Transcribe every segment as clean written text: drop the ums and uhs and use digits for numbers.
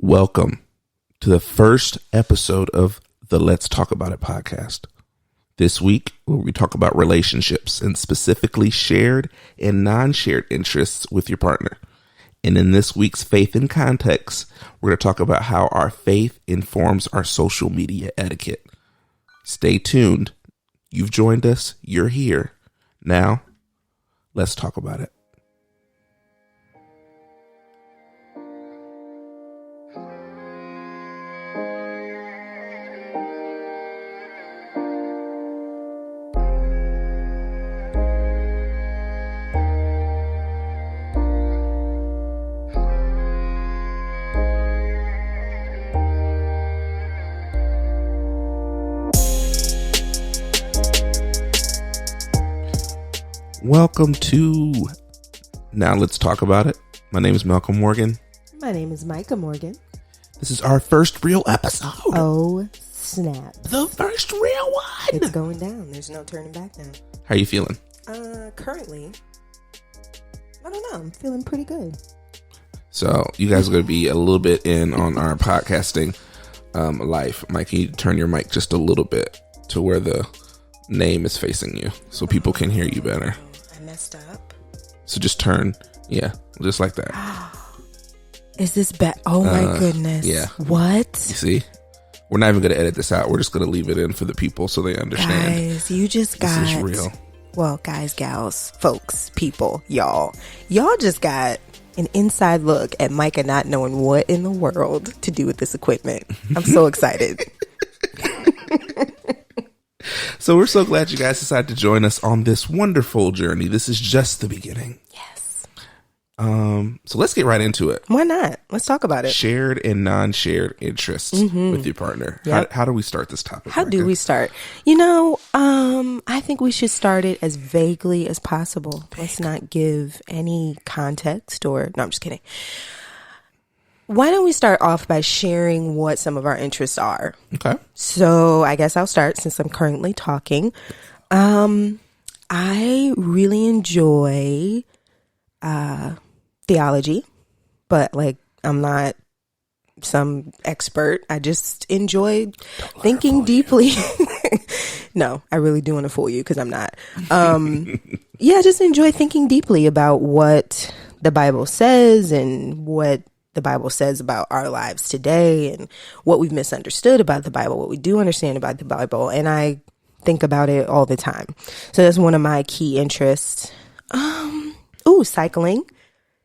Welcome to the first episode of the Let's Talk About It podcast. This week, we talk about relationships and specifically shared and non-shared interests with your partner. And in this week's Faith in Context, we're going to talk about how our faith informs our social media etiquette. Stay tuned. You've joined us. You're here. Now, let's talk about it. Welcome to Now Let's Talk About It. My name is Malcolm Morgan. My name is Micah Morgan. This is our first real episode. Oh, snap. The first real one. It's going down. There's no turning back now. How are you feeling? Currently, I don't know. I'm feeling pretty good. So you guys are going to be a little bit in on our podcasting life. Mike, can you turn your mic just a little bit to where the name is facing you so people can hear you better? I messed up. So just turn, just like that. Is this bad? Oh my goodness. Yeah. What? You see? We're not even going to edit this out. We're just going to leave it in for the people so they understand. Guys, you just got... This is real. Well, guys, gals, folks, people, y'all just got an inside look at Micah not knowing what in the world to do with this equipment. I'm so excited. So we're so glad you guys decided to join us on this wonderful journey. This is just the beginning. Yes. So let's get right into it. Why not? Let's talk about it. Shared and non-shared interests with your partner. Yep. How do we start this topic? How do we start? I think we should start it as vaguely as possible. Let's not give any context no, I'm just kidding. Why don't we start off by sharing what some of our interests are? Okay. So I guess I'll start since I'm currently talking. I really enjoy theology, but I'm not some expert. I just enjoy thinking deeply. No, I really do want to fool you because I'm not. I just enjoy thinking deeply about what the Bible says and what the Bible says about our lives today and what we've misunderstood about the Bible, what we do understand about the Bible. And I think about it all the time. So that's one of my key interests. Cycling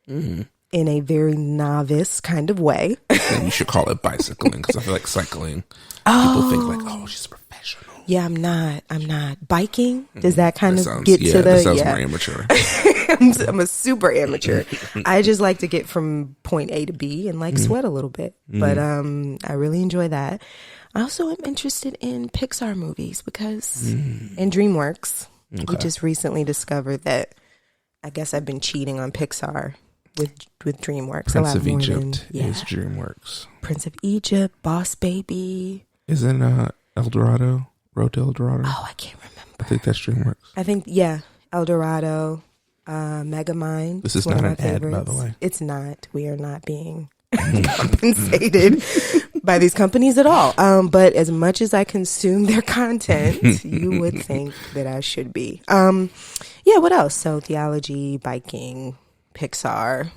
in a very novice kind of way. And you should call it bicycling because I feel like cycling, people think like, oh, she's a professional. Yeah, I'm not. Biking, does that kind of get to the... That sounds more amateur. I'm a super amateur. I just like to get from point A to B and sweat a little bit. But I really enjoy that. I also am interested in Pixar movies because and DreamWorks. Okay. We just recently discovered that I guess I've been cheating on Pixar with DreamWorks. Prince of Egypt is DreamWorks. Prince of Egypt, Boss Baby. Isn't El Dorado? Road to El Dorado? Oh, I can't remember. I think that's DreamWorks. I think, El Dorado, Megamind. This is not an ad, by the way. It's not. We are not being compensated by these companies at all. But as much as I consume their content, you would think that I should be. What else? So theology, biking, Pixar,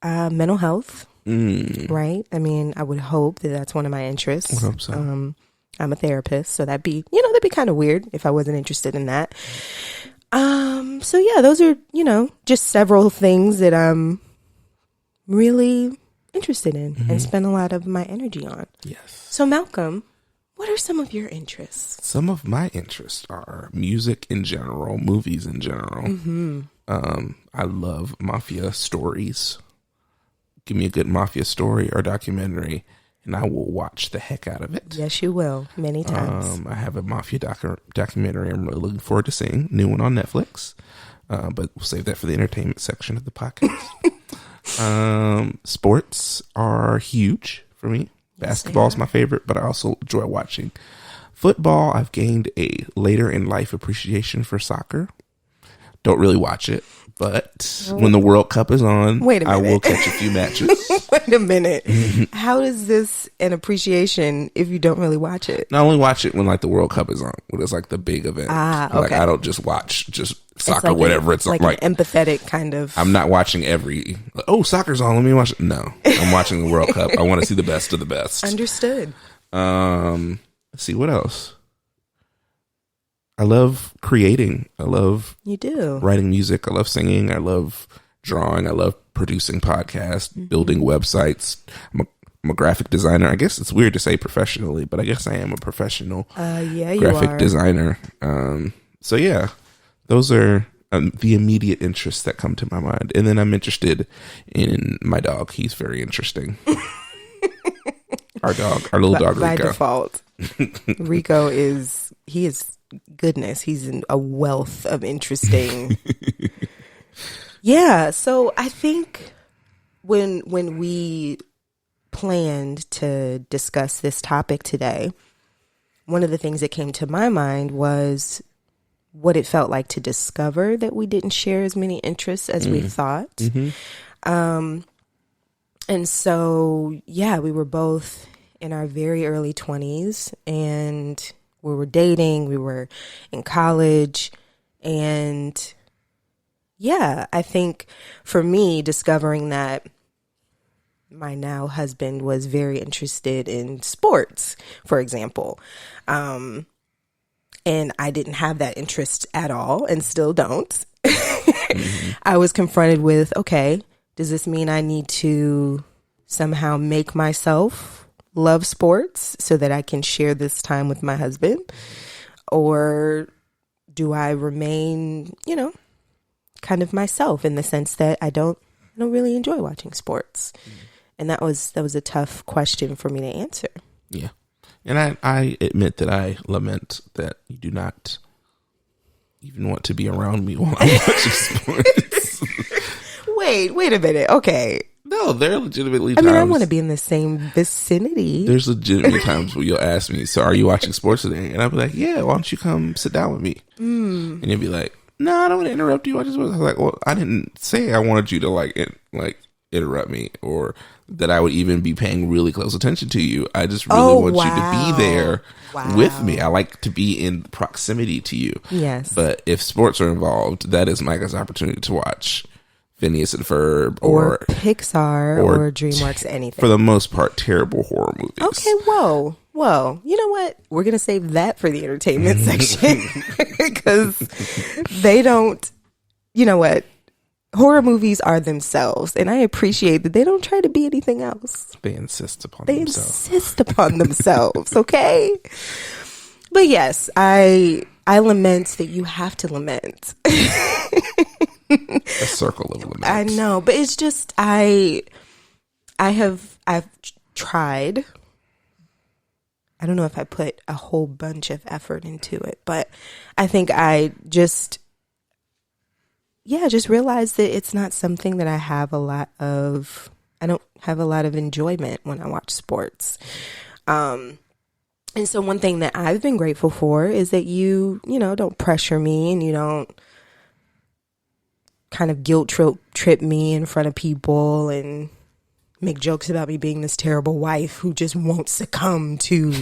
mental health, right? I mean, I would hope that that's one of my interests. I hope so. I'm a therapist, so that'd be kind of weird if I wasn't interested in that. Those are, just several things that I'm really interested in and spend a lot of my energy on. Yes. So Malcolm, what are some of your interests? Some of my interests are music in general, movies in general. I love mafia stories. Give me a good mafia story or documentary, and I will watch the heck out of it. Yes, you will. Many times. I have a mafia documentary I'm really looking forward to seeing. New one on Netflix. But we'll save that for the entertainment section of the podcast. Sports are huge for me. Basketball is my favorite, but I also enjoy watching football. I've gained a later in life appreciation for soccer. Don't really watch it, But when the World Cup is on, Wait a I minute. will catch a few matches. Wait a minute. How is this an appreciation if you don't really watch it? I only watch it when like the World Cup is on, when it's like the big event. Ah, Like okay. I don't just watch just soccer, like whatever. It's like like an empathetic kind of. I'm not watching every. Oh, soccer's on. Let me watch it. No, I'm watching the World Cup. I want to see the best of the best. Understood. Let's see what else. I love creating. I love You do. writing music. I love singing. I love drawing. I love producing podcasts, building websites. I'm a graphic designer. I guess it's weird to say professionally, but I guess I am a professional Yeah, you graphic are. designer. So yeah, those are the immediate interests that come to my mind. And then I'm interested in my dog. He's very interesting. Our little dog, by Rico. default. Rico is goodness. He's a wealth of interesting. Yeah. So I think when we planned to discuss this topic today, one of the things that came to my mind was what it felt like to discover that we didn't share as many interests as we thought. And so, yeah, we were both in our very early 20s and we were dating, we were in college. And yeah, I think for me, discovering that my now husband was very interested in sports, for example. And I didn't have that interest at all and still don't. I was confronted with, okay, does this mean I need to somehow make myself love sports so that I can share this time with my husband? Or do I remain, kind of myself in the sense that I don't really enjoy watching sports? And that was a tough question for me to answer. Yeah. And I admit that I lament that you do not even want to be around me while I'm watching sports. Wait a minute. Okay. No, there are legitimately I times. mean, I want to be in the same vicinity. There's legitimately times where you'll ask me, so are you watching sports today? And I'll be like, yeah, why don't you come sit down with me? And you'll be like, no, I don't want to interrupt you. I was like, well, I didn't say I wanted you to interrupt me or that I would even be paying really close attention to you. I just really want you to be there with me. I like to be in proximity to you. Yes. But if sports are involved, that is Micah's opportunity to watch Phineas and Ferb or Pixar or DreamWorks, anything. For the most part, terrible horror movies. Okay, whoa. You know what? We're going to save that for the entertainment section because they don't, you know what? Horror movies are themselves, and I appreciate that they don't try to be anything else. They insist upon They themselves. insist upon themselves, okay? But yes, I lament that you have to lament. A circle of laments. I know, but it's just I've tried. I don't know if I put a whole bunch of effort into it, but I think I just realized that it's not something that I have a lot of. I don't have a lot of enjoyment when I watch sports. And so one thing that I've been grateful for is that you don't pressure me and you don't kind of guilt trip me in front of people and make jokes about me being this terrible wife who just won't succumb to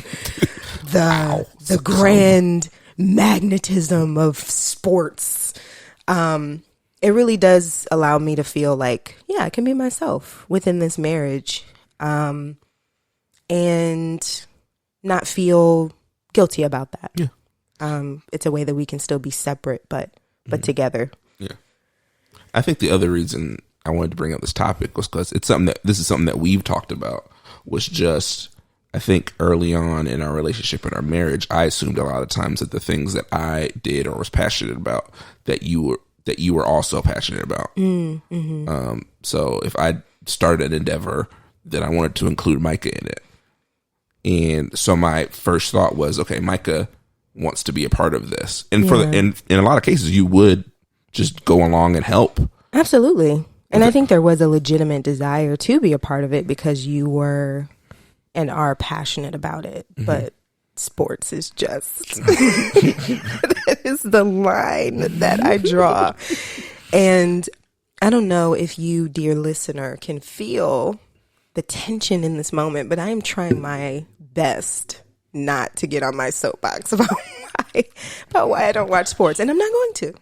the grand magnetism of sports. It really does allow me to feel like, yeah, I can be myself within this marriage, and not feel guilty about that. Yeah. It's a way that we can still be separate, but together. Yeah. I think the other reason I wanted to bring up this topic was because this is something that we've talked about, was just, I think early on in our relationship and our marriage, I assumed a lot of times that the things that I did or was passionate about that you were also passionate about. Mm-hmm. So if I started an endeavor, then I wanted to include Micah in it. And so my first thought was, okay, Micah wants to be a part of this. And in a lot of cases, you would just go along and help. Absolutely. And I think there was a legitimate desire to be a part of it because you were and are passionate about it. Mm-hmm. But sports is just, that is the line that I draw. And I don't know if you, dear listener, can feel the tension in this moment, but I am trying my best not to get on my soapbox about why I don't watch sports. And I'm not going to.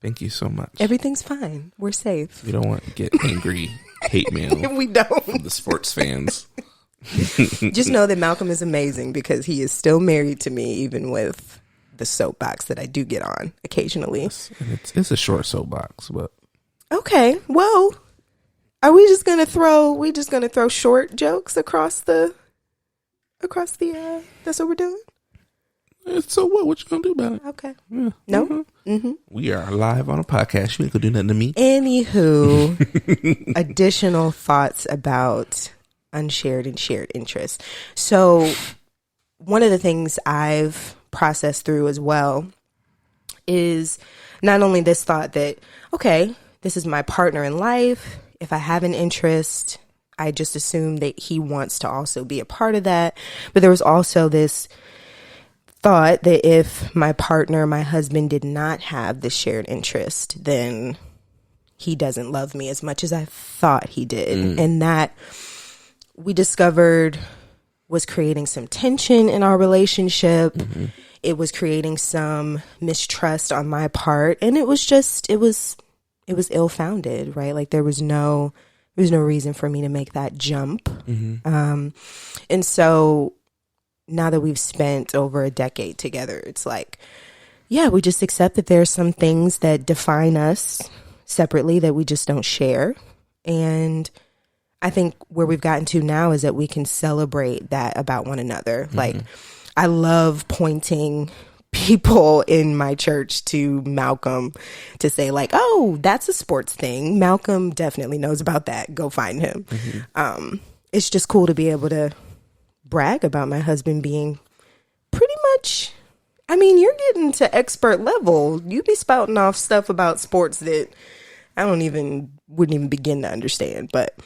Thank you so much. Everything's fine. We're safe. We don't want to get angry hate mail. We don't. From the sports fans. Just know that Malcolm is amazing because he is still married to me, even with the soapbox that I do get on occasionally. It's a short soapbox, but okay. Well, are we just gonna throw short jokes across the that's what we're doing? So what you gonna do about it? Okay. Yeah. No. Mm-hmm. Mm-hmm. We are live on a podcast. You ain't gonna do nothing to me. Anywho, additional thoughts about unshared and shared interests. So one of the things I've processed through as well is not only this thought that, okay, this is my partner in life. If I have an interest, I just assume that he wants to also be a part of that. But there was also this thought that if my partner, my husband, did not have this shared interest, then he doesn't love me as much as I thought he did. And that we discovered was creating some tension in our relationship. Mm-hmm. It was creating some mistrust on my part. And it was ill-founded, right? Like there was no reason for me to make that jump. Mm-hmm. And so now that we've spent over a decade together, it's like, yeah, we just accept that there's some things that define us separately that we just don't share. And I think where we've gotten to now is that we can celebrate that about one another. Mm-hmm. Like, I love pointing people in my church to Malcolm to say like, oh, that's a sports thing. Malcolm definitely knows about that. Go find him. Mm-hmm. It's just cool to be able to brag about my husband being pretty much, I mean, you're getting to expert level. You be spouting off stuff about sports that I wouldn't even begin to understand. But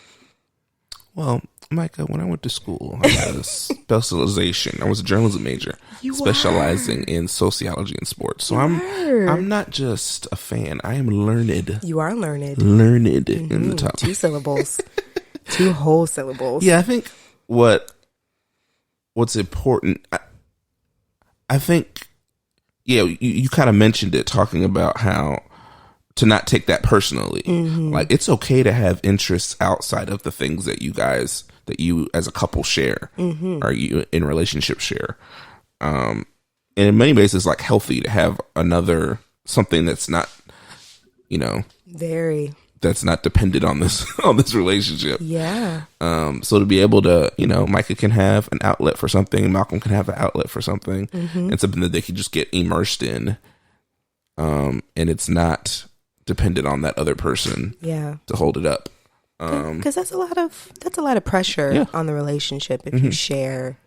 well, Micah, when I went to school, I had a specialization. I was a journalism major, specializing in sociology and sports. So I'm not just a fan. I am learned. You are learned. Learned in the topic. 2 syllables. 2 whole syllables. Yeah, I think what's important, I think, yeah, you kind of mentioned it, talking about how to not take that personally. Mm-hmm. Like, it's okay to have interests outside of the things that you as a couple share, or you in relationship share. And in many ways, it's like healthy to have something that's not, that's not dependent on this relationship. Yeah. So to be able to, Micah can have an outlet for something, Malcolm can have an outlet for something, and something that they can just get immersed in. And it's not dependent on that other person to hold it up. Because that's a lot of pressure on the relationship if you share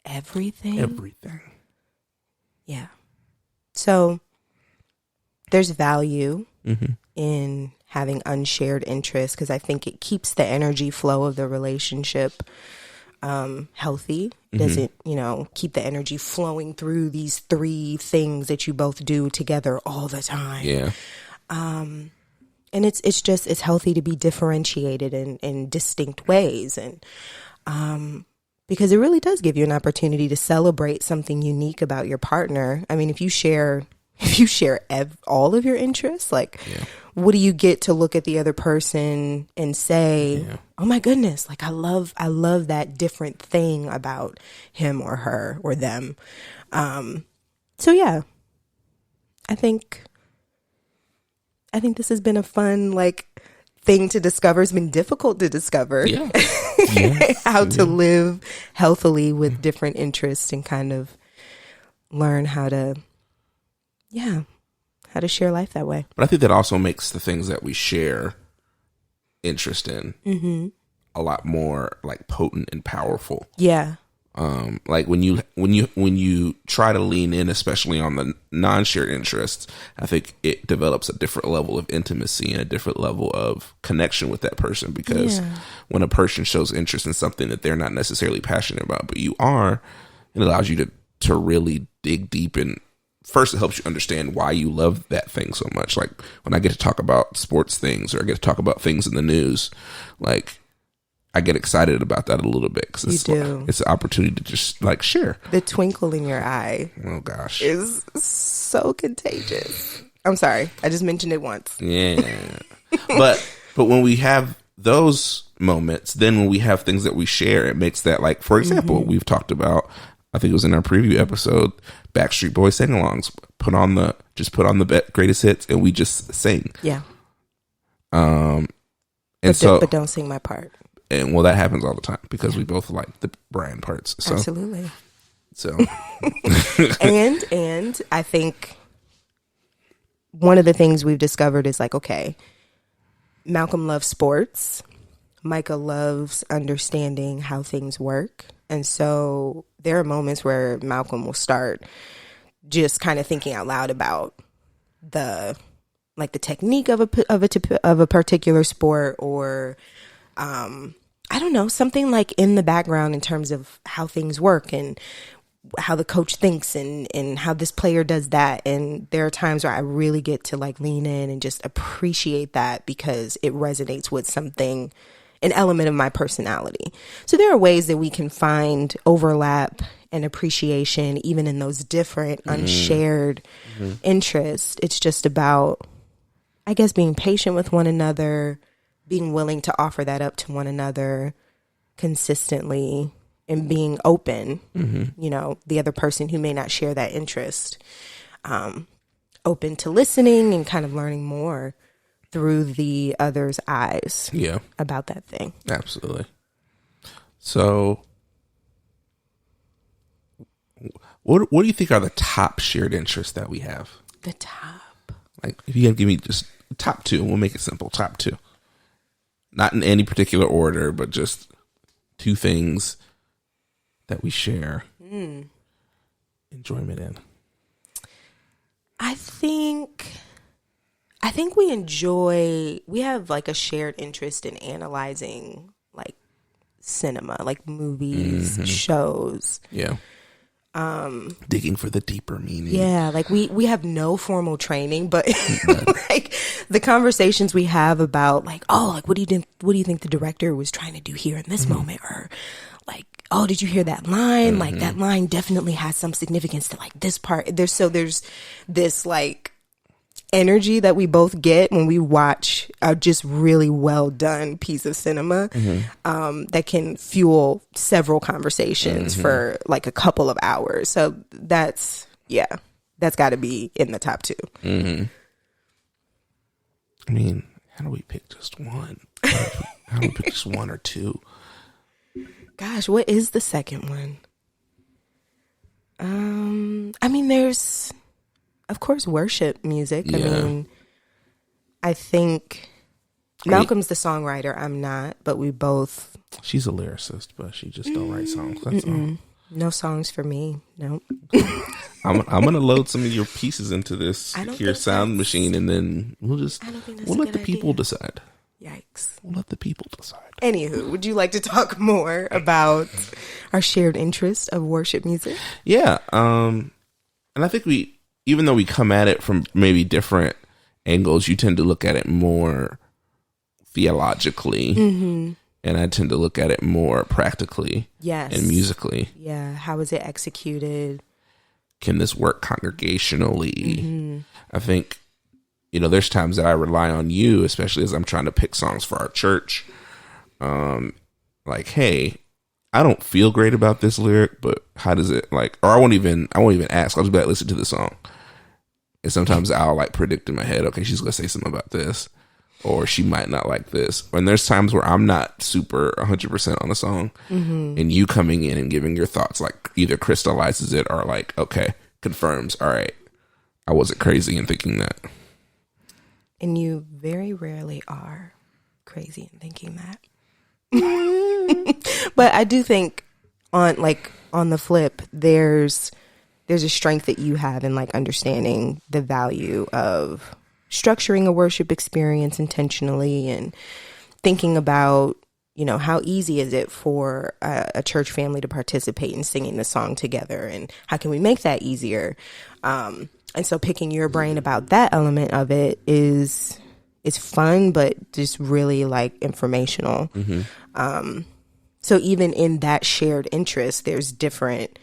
everything. Yeah. So there's value in having unshared interests, because I think it keeps the energy flow of the relationship healthy. Doesn't, keep the energy flowing through these 3 things that you both do together all the time. Yeah. And it's healthy to be differentiated in distinct ways. And because it really does give you an opportunity to celebrate something unique about your partner. I mean, if you share all of your interests, like, what do you get to look at the other person and say, oh my goodness, like I love that different thing about him or her or them. So yeah, I think this has been a fun, thing to discover. It's been difficult to discover how to live healthily with different interests and kind of learn how to share life that way. But I think that also makes the things that we share interest in a lot more potent and powerful. Yeah. Like when you try to lean in, especially on the non-shared interests, I think it develops a different level of intimacy and a different level of connection with that person. Because when a person shows interest in something that they're not necessarily passionate about, but you are, it allows you to really dig deep and first it helps you understand why you love that thing so much. Like when I get to talk about sports things or I get to talk about things in the news, like I get excited about that a little bit because it's an opportunity to just like share. The twinkle in your eye, oh gosh, is so contagious. I'm sorry, I just mentioned it once. Yeah, but when we have those moments, then when we have things that we share, it makes that, like, for example, we've talked about, I think it was in our preview episode, Backstreet Boys sing-alongs. Put on the greatest hits and we just sing. Yeah. And but don't sing my part. And well, that happens all the time because we both like the Brian parts. So. Absolutely. So. and I think one of the things we've discovered is like, okay, Malcolm loves sports. Micah loves understanding how things work. And so there are moments where Malcolm will start just kind of thinking out loud about the technique of a particular sport, or I don't know, something like in the background in terms of how things work and how the coach thinks and how this player does that. And there are times where I really get to like lean in and just appreciate that because it resonates with something, an element of my personality. So there are ways that we can find overlap and appreciation even in those different unshared interests. It's just about, I guess, being patient with one another, being willing to offer that up to one another consistently, and being open, you know, the other person who may not share that interest, open to listening and kind of learning more through the other's eyes about that thing. Absolutely. So what do you think are the top shared interests that we have? The top. Like, if you can give me just top two, we'll make it simple. Top two. Not in any particular order, but just two things that we share enjoyment in. I think we have like a shared interest in analyzing like cinema, like movies, shows. Yeah. Digging for the deeper meaning. Yeah, like we have no formal training, but like the conversations we have about like, oh, like what do you think the director was trying to do here in this moment, or like, oh, did you hear that line? Like that line definitely has some significance to like this part. There's this like energy that we both get when we watch a just really well done piece of cinema that can fuel several conversations for like a couple of hours. So that's got to be in the top two. I mean, how do we pick just one? How do we pick just one or two? Gosh, what is the second one? I mean, there's, of course, worship music. Yeah. I mean, I think Malcolm's the songwriter. I'm not, but we both. She's a lyricist, but she just don't write songs. That's all. No songs for me. Nope. I'm gonna load some of your pieces into this secure sound machine, and then we'll let the people decide. Yikes. We'll let the people decide. Anywho, would you like to talk more about our shared interest of worship music? Yeah. And I think even though we come at it from maybe different angles, you tend to look at it more theologically. And I tend to look at it more practically. Yes. And musically. Yeah. How is it executed? Can this work congregationally? I think, there's times that I rely on you, especially as I'm trying to pick songs for our church. Like, hey, I don't feel great about this lyric, but how does it or I won't even ask. I'll just be like, listen to the song. And sometimes I'll like predict in my head, okay, she's going to say something about this, or she might not like this. And there's times where I'm not super 100% on the song, and you coming in and giving your thoughts like either crystallizes it or like, okay, confirms, all right, I wasn't crazy in thinking that. And you very rarely are crazy in thinking that. But I do think on the flip, there's a strength that you have in like understanding the value of structuring a worship experience intentionally and thinking about, how easy is it for a church family to participate in singing the song together, and how can we make that easier? And so picking your brain about that element of it is fun, but just really like informational. So even in that shared interest, there's different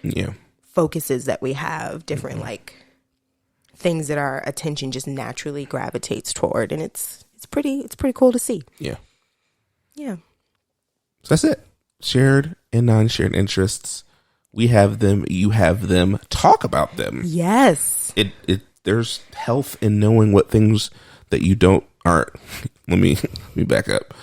focuses that we have, different like things that our attention just naturally gravitates toward, and it's pretty cool to see. Yeah. So that's it. Shared and non-shared interests. We have them. You have them. Talk about them. Yes. There's health in knowing what things that you don't aren't. Let me back up.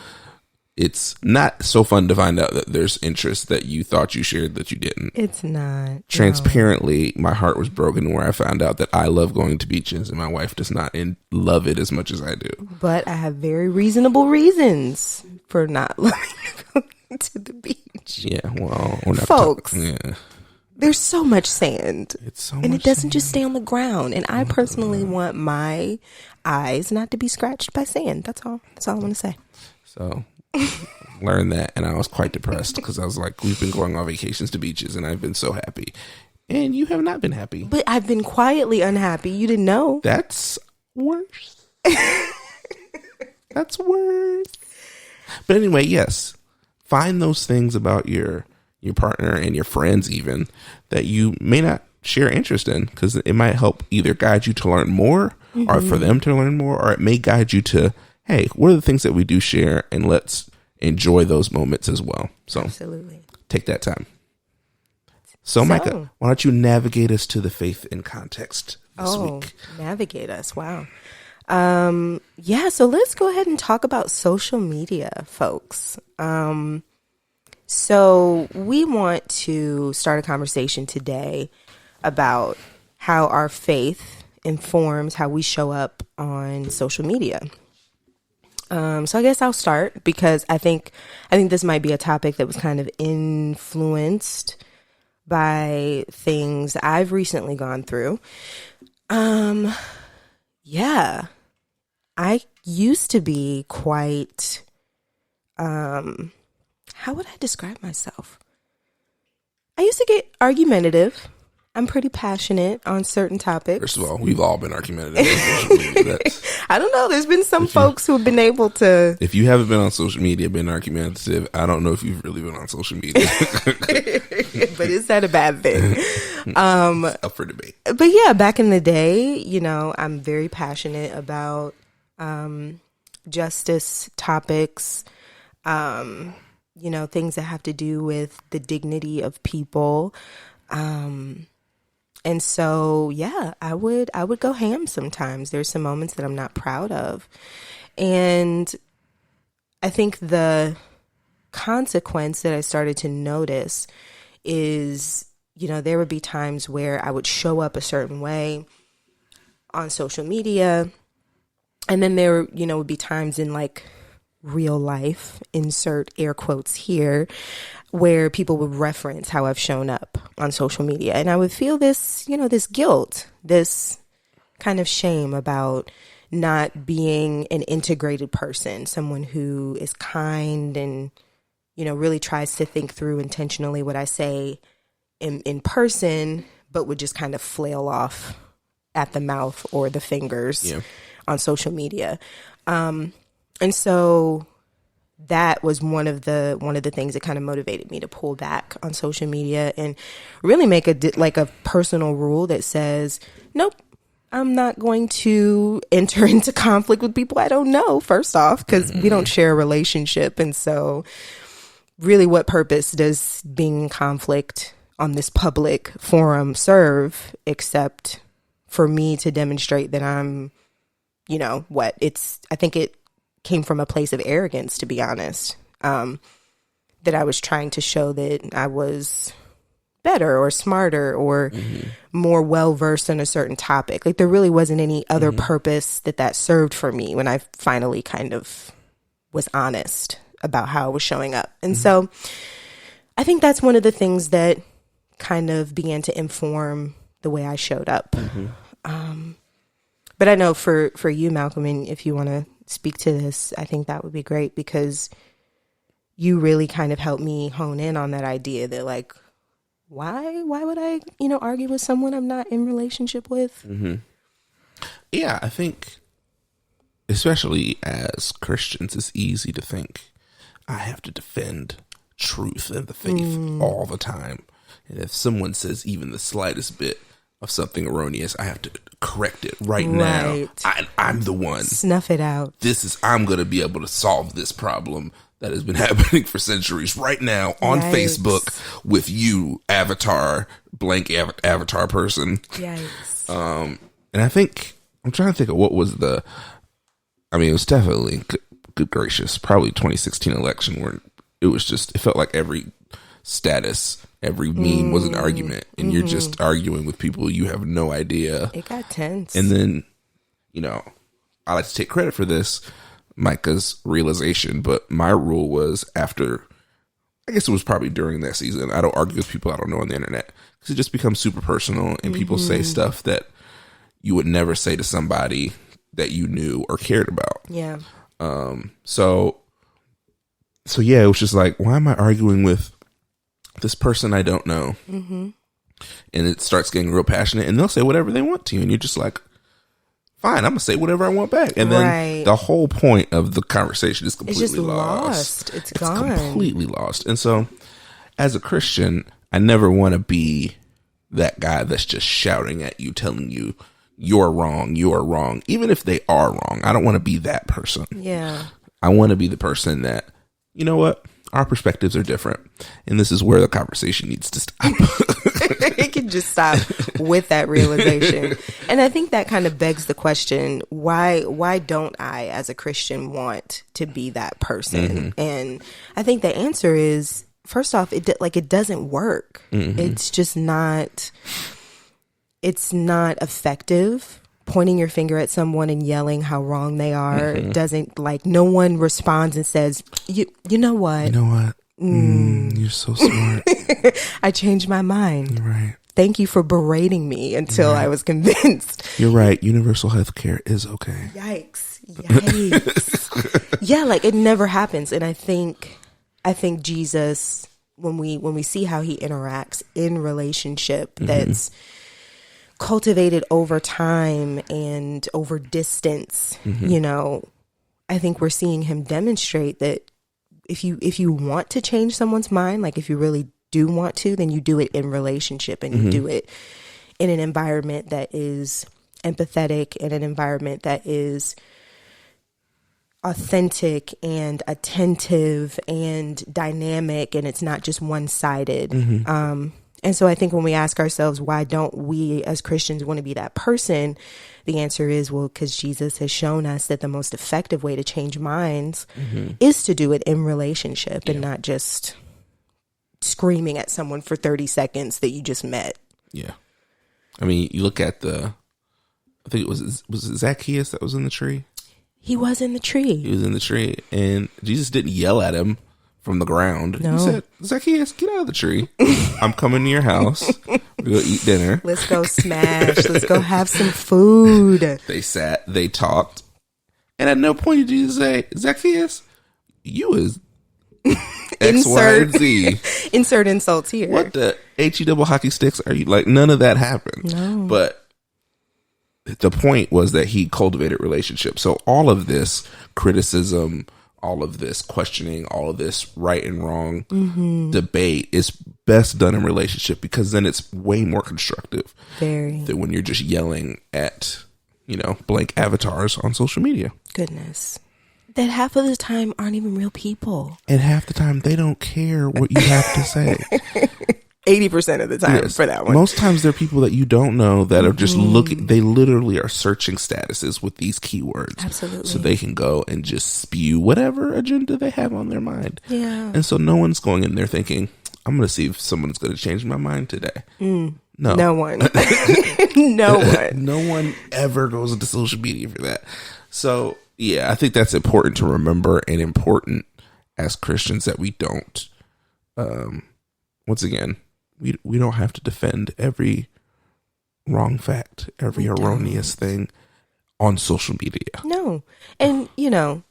It's not so fun to find out that there's interests that you thought you shared that you didn't. It's not. Transparently, my heart was broken where I found out that I love going to beaches and my wife does not love it as much as I do. But I have very reasonable reasons for not loving to go to the beach. Yeah, well, we're not folks. Yeah. There's so much sand. And it doesn't just stay on the ground. And I personally want my eyes not to be scratched by sand. That's all. That's all I want to say. So learned that, and I was quite depressed because I was like, we've been going on vacations to beaches and I've been so happy. And you have not been happy. But I've been quietly unhappy. You didn't know. That's worse. That's worse. But anyway, yes. Find those things about your partner and your friends even that you may not share interest in, because it might help either guide you to learn more or for them to learn more, or it may guide you to, hey, what are the things that we do share, and let's enjoy those moments as well. So absolutely take that time. So Micah, why don't you navigate us to the faith in context this week? Navigate us. Wow. So let's go ahead and talk about social media, folks. So we want to start a conversation today about how our faith informs how we show up on social media. So I guess I'll start because I think this might be a topic that was kind of influenced by things I've recently gone through. I used to be quite, how would I describe myself? I used to get argumentative. I'm pretty passionate on certain topics. First of all, we've all been argumentative. I don't know. There's been some folks who have been able to. If you haven't been on social media, been argumentative, I don't know if you've really been on social media. But is that a bad thing? Up for debate. But yeah, back in the day, I'm very passionate about justice topics, things that have to do with the dignity of people. And so, yeah, I would go ham sometimes. There's some moments that I'm not proud of. And I think the consequence that I started to notice is, there would be times where I would show up a certain way on social media. And then there, would be times in like real life, insert air quotes here, where people would reference how I've shown up on social media. And I would feel this, this guilt, this kind of shame about not being an integrated person, someone who is kind and, really tries to think through intentionally what I say in person, but would just kind of flail off at the mouth or the fingers on social media. And so that was one of the things that kind of motivated me to pull back on social media and really make a personal rule that says, nope, I'm not going to enter into conflict with people I don't know, first off, because we don't share a relationship. And so really, what purpose does being in conflict on this public forum serve, except for me to demonstrate that I'm, I think it came from a place of arrogance, to be honest, that I was trying to show that I was better or smarter or more well-versed in a certain topic. Like there really wasn't any other purpose that served for me when I finally kind of was honest about how I was showing up. And so I think that's one of the things that kind of began to inform the way I showed up. But I know for you, Malcolm, and if you want to speak to this, I think that would be great because you really kind of helped me hone in on that idea that like, why would I, argue with someone I'm not in relationship with? Yeah, I think, especially as Christians, it's easy to think I have to defend truth and the faith all the time. And if someone says even the slightest bit of something erroneous, I have to correct it right now. I'm the one. Snuff it out. I'm going to be able to solve this problem that has been happening for centuries right now on Facebook with you, blank avatar person. Yikes. And I think, I'm trying to think of what was it was definitely, good gracious, probably 2016 election where it felt like every status, every meme was an argument, and you're just arguing with people you have no idea. It got tense. And then, I like to take credit for this, Micah's realization, but my rule was after, I guess it was probably during that season, I don't argue with people I don't know on the internet, because it just becomes super personal, and people say stuff that you would never say to somebody that you knew or cared about. Yeah. So yeah, it was just like, why am I arguing with this person I don't know? And it starts getting real passionate, and they'll say whatever they want to you, and you're just like, fine, I'm gonna say whatever I want back. And then the whole point of the conversation is completely lost. It's gone. Completely lost. And so, as a Christian, I never want to be that guy that's just shouting at you, telling you you're wrong, even if they are wrong. I don't want to be that person. Yeah. I want to be the person that, you know what? Our perspectives are different. And this is where the conversation needs to stop. It can just stop with that realization. And I think that kind of begs the question, why don't I, as a Christian, want to be that person? And I think the answer is, first off, it doesn't work. It's just not effective. Pointing your finger at someone and yelling how wrong they are doesn't, no one responds and says, you know what? You know what? You're so smart. I changed my mind. You're right. Thank you for berating me until I was convinced. You're right. Universal health care is okay. Yikes. Yeah, it never happens. And I think Jesus, when we see how he interacts in relationship that's cultivated over time and over distance, I think we're seeing him demonstrate that if you want to change someone's mind, if you really do want to, then you do it in relationship, and you do it in an environment that is empathetic, in an environment that is authentic and attentive and dynamic, and it's not just one-sided. And so I think when we ask ourselves, why don't we as Christians want to be that person? The answer is, well, because Jesus has shown us that the most effective way to change minds is to do it in relationship and not just screaming at someone for 30 seconds that you just met. Yeah. I mean, you look at I think it was it Zacchaeus that was in the tree? He was in the tree. He was in the tree, and Jesus didn't yell at him from the ground. No. He said, Zacchaeus, get out of the tree. I'm coming to your house. We're going to eat dinner. Let's go smash. Let's go have some food. They sat, they talked. And at no point did Jesus say, Zacchaeus, you is X, Y, and Z. Insert insults here. What the HE double hockey sticks are you? None of that happened. No. But the point was that he cultivated relationships. So all of this criticism, all of this questioning, all of this right and wrong debate is best done in relationship, because then it's way more constructive than when you're just yelling at, blank avatars on social media. Goodness. That half of the time aren't even real people. And half the time they don't care what you have to say. 80% of the time for that one. Most times they're people that you don't know that are just looking, they literally are searching statuses with these keywords. Absolutely. So they can go and just spew whatever agenda they have on their mind. Yeah. And so no one's going in there thinking, I'm going to see if someone's going to change my mind today. No. No one. No one. No one ever goes into social media for that. So, yeah, I think that's important to remember, and important as Christians that we don't, once again, we don't have to defend every wrong fact, every erroneous thing on social media. No. And,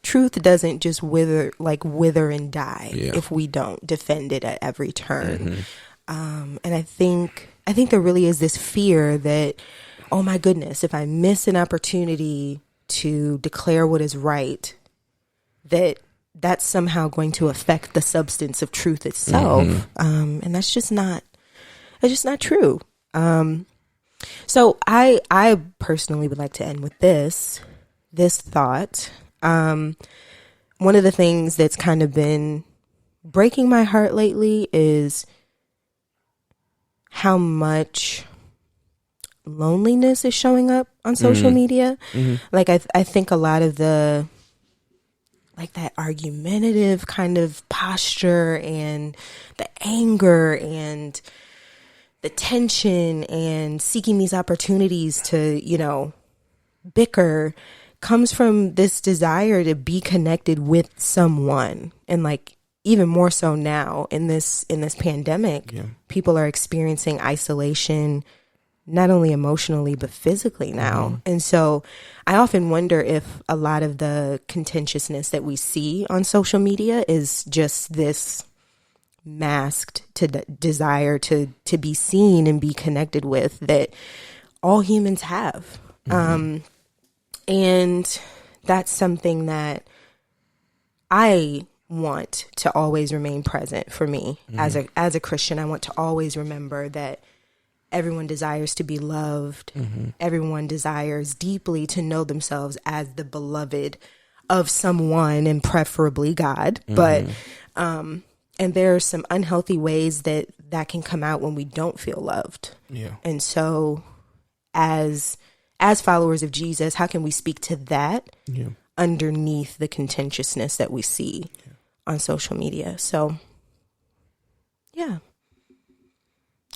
truth doesn't just wither and die if we don't defend it at every turn. And I think there really is this fear that oh my goodness, if I miss an opportunity to declare what is right, that's somehow going to affect the substance of truth itself. And that's just not true. So I personally would like to end with this thought. One of the things that's kind of been breaking my heart lately is how much loneliness is showing up on social media. Like I think a lot of the, like, that argumentative kind of posture and the anger and the tension and seeking these opportunities to, bicker comes from this desire to be connected with someone. And like, even more so now in this pandemic, people are experiencing isolation, not only emotionally, but physically now. And so I often wonder if a lot of the contentiousness that we see on social media is just this masked desire to be seen and be connected with that all humans have. And that's something that I want to always remain present for me as a Christian. I want to always remember that everyone desires to be loved. Everyone desires deeply to know themselves as the beloved of someone, and preferably God. But and there are some unhealthy ways that can come out when we don't feel loved. And so as followers of Jesus, how can we speak to that underneath the contentiousness that we see on social media? So, yeah.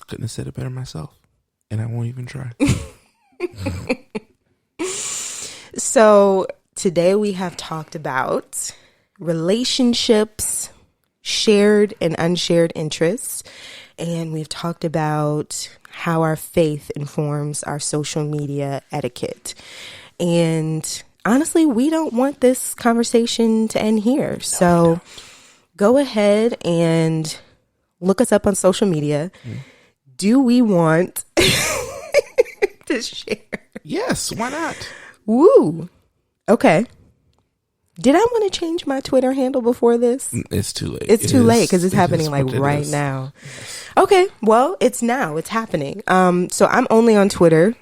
Couldn't have said it better myself, and I won't even try. So today we have talked about relationships, shared and unshared interests, and we've talked about how our faith informs our social media etiquette. And honestly, we don't want this conversation to end here. So go ahead and look us up on social media. Do we want to share? Yes, why not? Woo. Okay. Did I want to change my Twitter handle before this? It's too late. It's too late because it's happening like right now. Okay. Well, it's now. It's happening. So I'm only on Twitter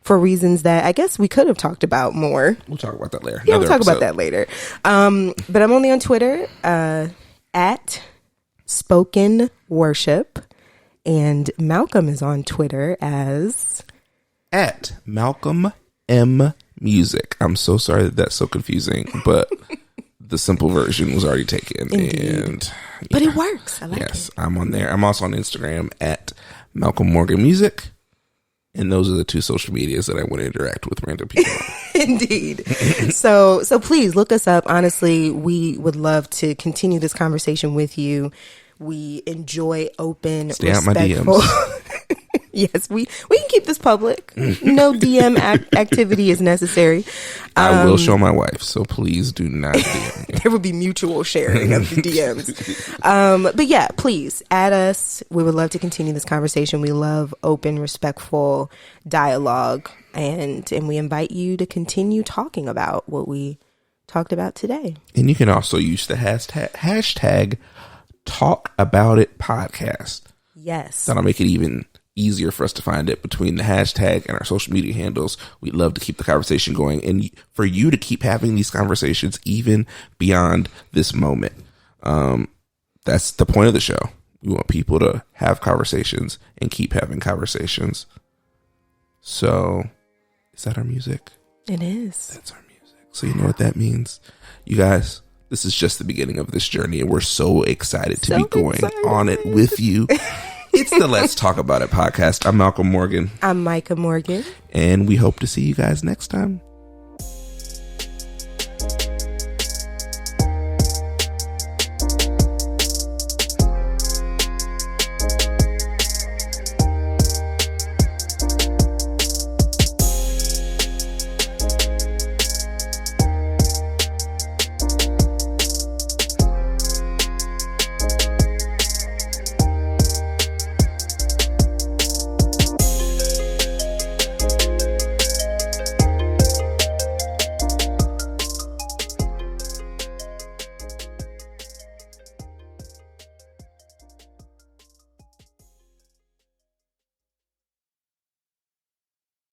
for reasons that I guess we could have talked about more. We'll talk about that later. Yeah, we'll talk about that later. But I'm only on Twitter at Spoken Worship. And Malcolm is on Twitter as at Malcolm M Music. I'm so sorry that that's so confusing, but the simple version was already taken. Indeed. But it works. I like it. Yes, I'm on there. I'm also on Instagram at Malcolm Morgan Music. And those are the two social medias that I want to interact with random people on. Indeed. So please look us up. Honestly, we would love to continue this conversation with you. We enjoy open, Stay respectful. out my DMs. Yes, we can keep this public. No DM activity is necessary. I will show my wife, so please do not DM me. There will be mutual sharing of the DMs. But yeah, please add us. We would love to continue this conversation. We love open, respectful dialogue, and we invite you to continue talking about what we talked about today. And you can also use the hashtag Talk About It Podcast. Yes. That'll make it even easier for us to find it between the hashtag and our social media handles. We'd love to keep the conversation going and for you to keep having these conversations even beyond this moment. That's the point of the show. We want people to have conversations and keep having conversations. So, is that our music? It is. That's our music. So you know what that means? You guys, this is just the beginning of this journey, and we're so excited to be going on it with you. It's the Let's Talk About It podcast. I'm Malcolm Morgan. I'm Micah Morgan. And we hope to see you guys next time.